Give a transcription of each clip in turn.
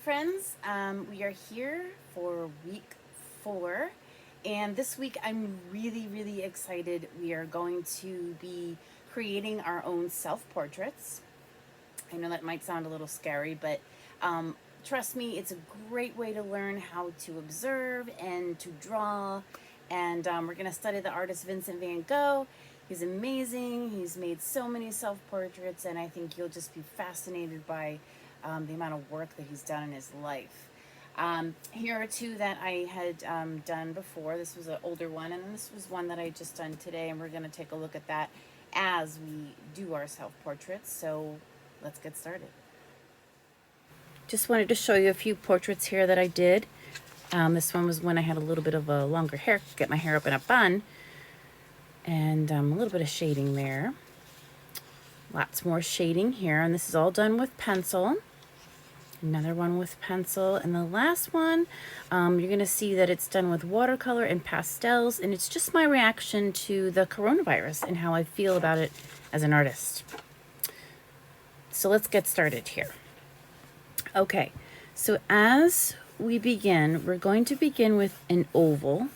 friends. We are here for week 4, and this week I'm really excited. We are going to be creating our own self portraits. I know that might sound a little scary, but trust me, it's a great way to learn how to observe and to draw. And we're going to study the artist Vincent van Gogh. He's amazing. He's made so many self portraits, and I think you'll just be fascinated by the amount of work that he's done in his life. Here are two that I had done before. This was an older one, and this was one that I just done today, and we're going to take a look at that as we do our self portraits. So let's get started. Just wanted to show you a few portraits here that I did. This one was when I had a little bit of a longer hair, get my hair up in a bun, and a little bit of shading there. Lots more shading here, and this is all done with pencil. Another one with pencil, and the last one, you're going to see that it's done with watercolor and pastels, and it's just my reaction to the coronavirus and how I feel about it as an artist. So let's get started here. Okay, so as we begin, we're going to begin with an oval,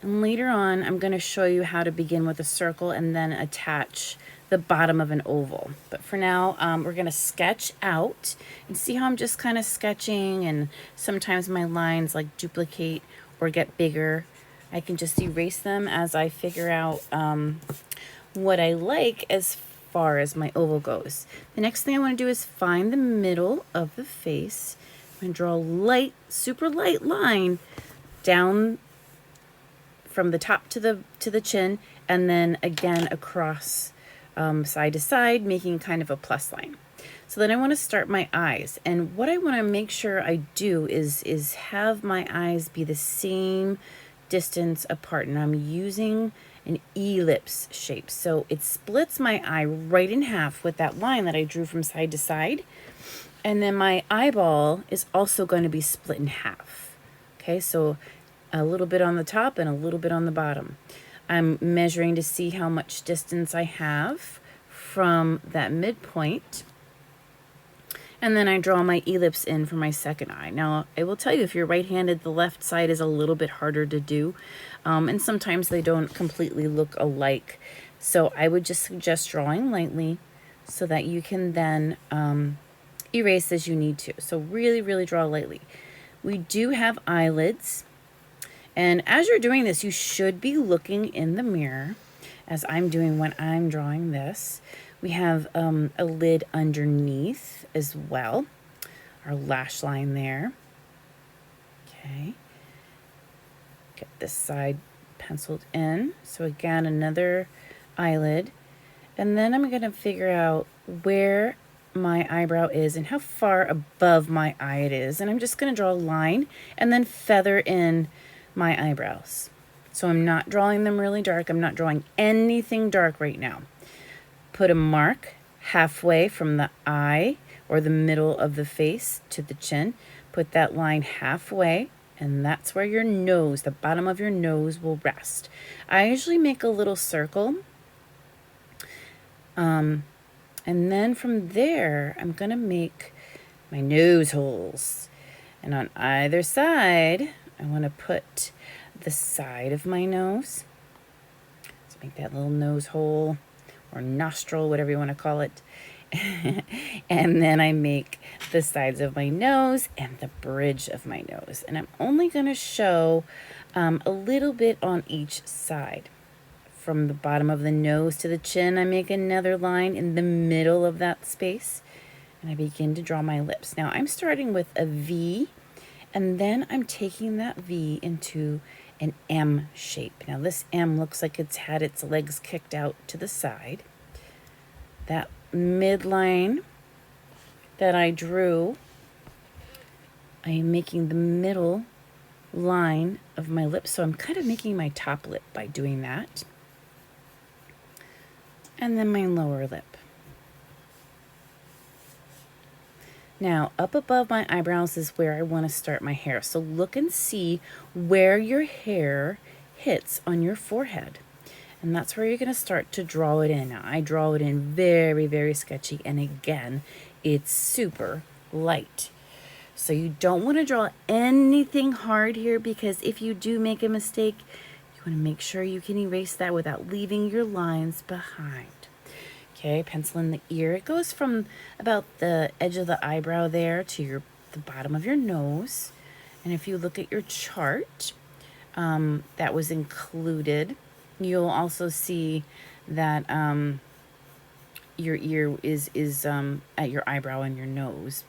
and later on I'm going to show you how to begin with a circle and then attach the bottom of an oval. But for now, we're going to sketch out and see how I'm just kind of sketching, and sometimes my lines like duplicate or get bigger. I can just erase them as I figure out what I like as far as my oval goes. The next thing I want to do is find the middle of the face. I'm going to draw a light, super light line down from the top to the chin, and then again across side to side, making kind of a plus line. So then I want to start my eyes, and what I want to make sure I do is have my eyes be the same distance apart, and I'm using an ellipse shape, so it splits my eye right in half with that line that I drew from side to side, and then my eyeball is also going to be split in half. Okay, so a little bit on the top and a little bit on the bottom. I'm measuring to see how much distance I have from that midpoint. And then I draw my ellipse in for my second eye. Now, I will tell you, if you're right-handed, the left side is a little bit harder to do. And sometimes they don't completely look alike. So I would just suggest drawing lightly so that you can then erase as you need to. So really draw lightly. We do have eyelids. And as you're doing this, you should be looking in the mirror, as I'm doing when I'm drawing this. We have a lid underneath as well, our lash line there. Okay, get this side penciled in. So again, another eyelid. And then I'm going to figure out where my eyebrow is and how far above my eye it is. And I'm just going to draw a line and then feather in my eyebrows. So I'm not drawing them really dark. I'm not drawing anything dark right now. Put a mark halfway from the eye or the middle of the face to the chin. Put that line halfway, and that's where your nose, the bottom of your nose, will rest. I usually make a little circle. And then from there, I'm going to make my nose holes. And on either side, I want to put the side of my nose. So make that little nose hole or nostril, whatever you want to call it. And then I make the sides of my nose and the bridge of my nose. And I'm only going to show a little bit on each side. From the bottom of the nose to the chin, I make another line in the middle of that space. And I begin to draw my lips. Now I'm starting with a V, and then I'm taking that V into an M shape. Now this M looks like it's had its legs kicked out to the side. That midline that I drew, I am making the middle line of my lips. So I'm kind of making my top lip by doing that. And then my lower lip. Now, up above my eyebrows is where I want to start my hair. So look and see where your hair hits on your forehead. And that's where you're going to start to draw it in. Now, I draw it in very sketchy. And again, it's super light. So you don't want to draw anything hard here, because if you do make a mistake, you want to make sure you can erase that without leaving your lines behind. Okay, pencil in the ear. It goes from about the edge of the eyebrow there to the bottom of your nose. And if you look at your chart that was included, you'll also see that your ear is at your eyebrow and your nose.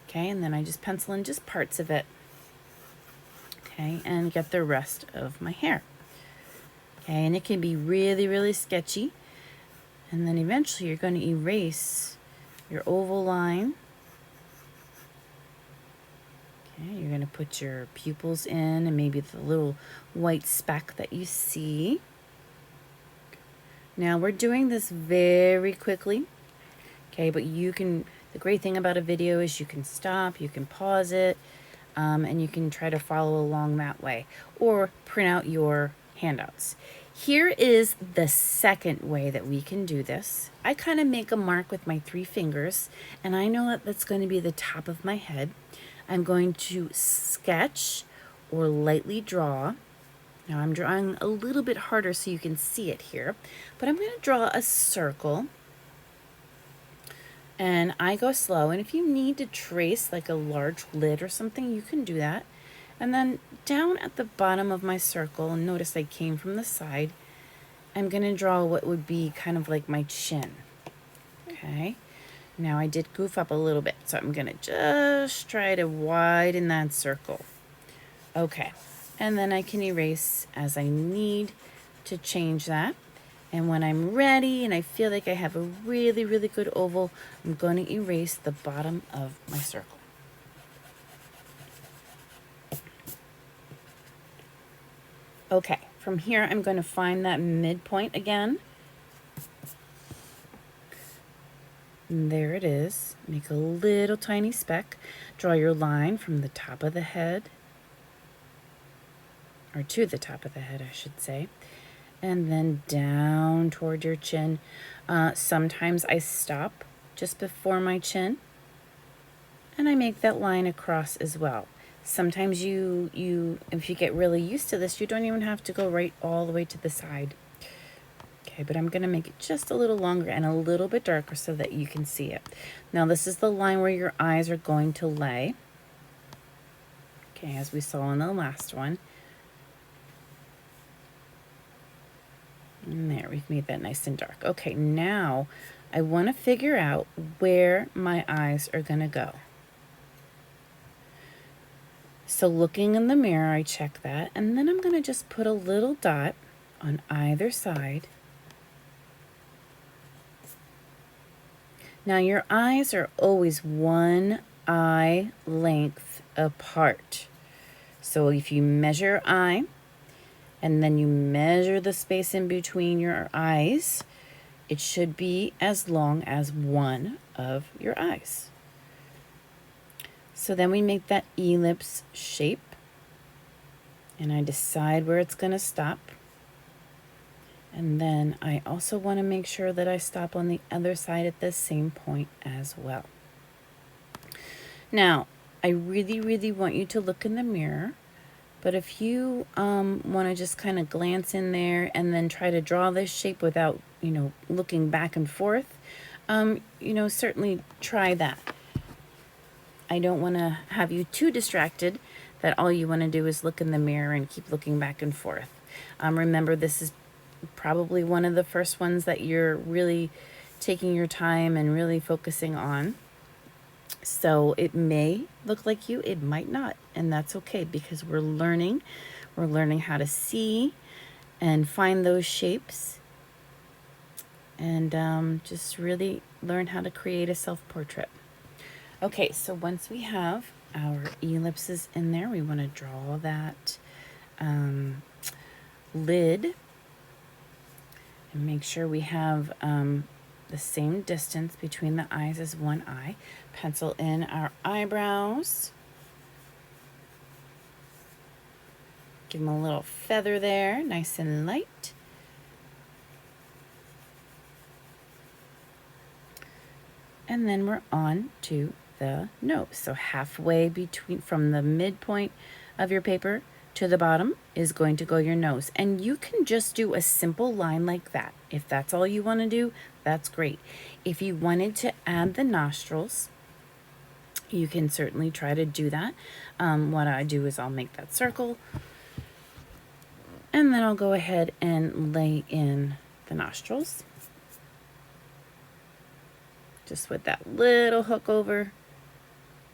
Okay, and then I just pencil in just parts of it. Okay, and get the rest of my hair. Okay, and it can be really, really sketchy. And then eventually you're going to erase your oval line. Okay, you're going to put your pupils in and maybe the little white speck that you see. Now we're doing this very quickly. Okay, but you can, the great thing about a video is you can stop, you can pause it, and you can try to follow along that way, or print out your handouts. Here is the second way that we can do this. I kind of make a mark with my 3 fingers, and I know that that's going to be the top of my head. I'm going to sketch or lightly draw. Now I'm drawing a little bit harder so you can see it here, but I'm going to draw a circle. And I go slow, and if you need to trace like a large lid or something, you can do that. And then down at the bottom of my circle, and notice I came from the side, I'm going to draw what would be kind of like my chin. Okay, now I did goof up a little bit, so I'm going to just try to widen that circle. Okay, and then I can erase as I need to change that. And when I'm ready and I feel like I have a really, really good oval, I'm going to erase the bottom of my circle. Okay, from here I'm going to find that midpoint again. And there it is. Make a little tiny speck. Draw your line from the top of the head, or to the top of the head, I should say. And then down toward your chin. Sometimes I stop just before my chin, and I make that line across as well. Sometimes if you get really used to this, you don't even have to go right all the way to the side. Okay, but I'm going to make it just a little longer and a little bit darker so that you can see it. Now this is the line where your eyes are going to lay. Okay, as we saw in the last one. And there, we've made that nice and dark. Okay, now I want to figure out where my eyes are going to go. So looking in the mirror, I check that, and then I'm going to just put a little dot on either side. Now your eyes are always 1 eye length apart. So if you measure your eye, and then you measure the space in between your eyes, it should be as long as one of your eyes. So then we make that ellipse shape, and I decide where it's going to stop. And then I also want to make sure that I stop on the other side at the same point as well. Now, I really, really want you to look in the mirror. But if you want to just kind of glance in there and then try to draw this shape without, looking back and forth, certainly try that. I don't want to have you too distracted that all you want to do is look in the mirror and keep looking back and forth. Remember, this is probably one of the first ones that you're really taking your time and really focusing on. So it may look like you, it might not, and that's okay, because we're learning how to see and find those shapes, and just really learn how to create a self-portrait. Okay, so once we have our ellipses in there, we want to draw that lid, and make sure we have the same distance between the eyes as one eye. Pencil in our eyebrows. Give them a little feather there, nice and light. And then we're on to the nose. So halfway between, from the midpoint of your paper to the bottom is going to go your nose. And you can just do a simple line like that. If that's all you want to do, that's great. If you wanted to add the nostrils, you can certainly try to do that. What I do is I'll make that circle, and then I'll go ahead and lay in the nostrils. Just with that little hook over,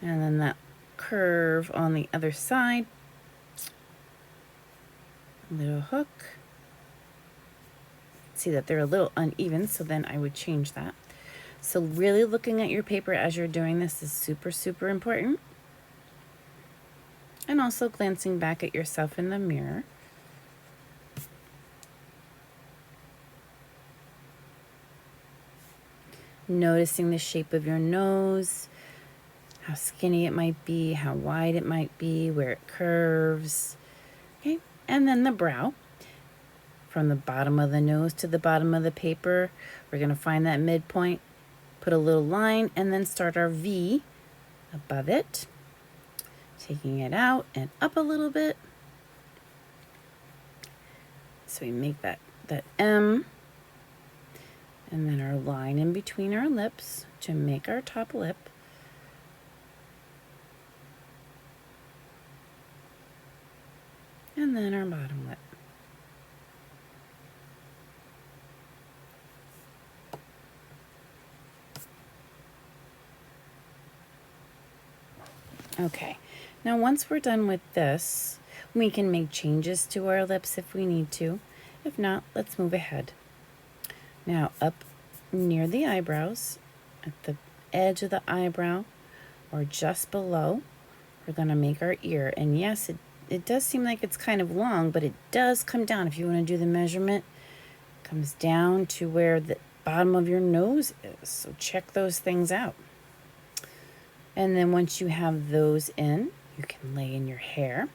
and then that curve on the other side. Little hook. See that they're a little uneven, so then I would change that. So really looking at your paper as you're doing this is super, super important. And also glancing back at yourself in the mirror. Noticing the shape of your nose, how skinny it might be, how wide it might be, where it curves. Okay, and then the brow. From the bottom of the nose to the bottom of the paper, we're going to find that midpoint, put a little line, and then start our V above it, taking it out and up a little bit. So we make that M, and then our line in between our lips to make our top lip. And then our bottom lip. Okay, now once we're done with this, we can make changes to our lips if we need to. If not, let's move ahead. Now up near the eyebrows, at the edge of the eyebrow, or just below, we're going to make our ear. And yes, it does seem like it's kind of long, but it does come down. If you want to do the measurement, it comes down to where the bottom of your nose is. So check those things out. And then once you have those in, you can lay in your hair.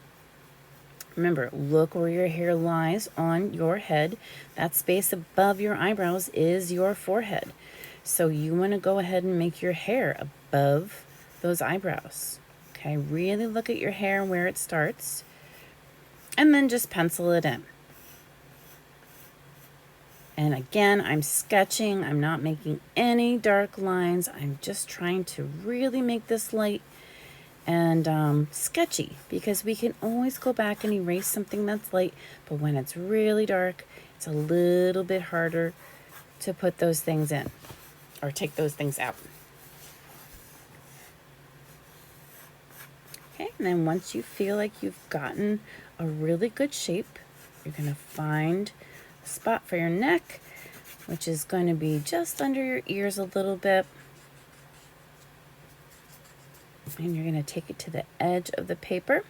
Remember, look where your hair lies on your head. That space above your eyebrows is your forehead. So you want to go ahead and make your hair above those eyebrows. Okay, really look at your hair where it starts. And then just pencil it in. And again, I'm sketching. I'm not making any dark lines. I'm just trying to really make this light and sketchy, because we can always go back and erase something that's light, but when it's really dark, it's a little bit harder to put those things in or take those things out. Okay, and then once you feel like you've gotten a really good shape, you're going to find a spot for your neck, which is going to be just under your ears a little bit. And you're going to take it to the edge of the paper.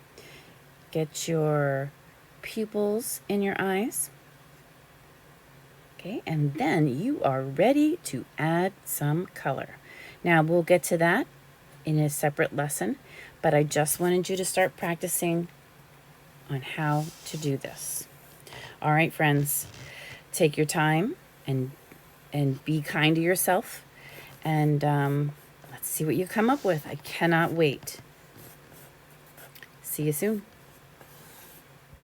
Get your pupils in your eyes. Okay, and then you are ready to add some color. Now, we'll get to that in a separate lesson, but I just wanted you to start practicing on how to do this. All right, friends, take your time and be kind to yourself, and let's see what you come up with. I cannot wait. See you soon.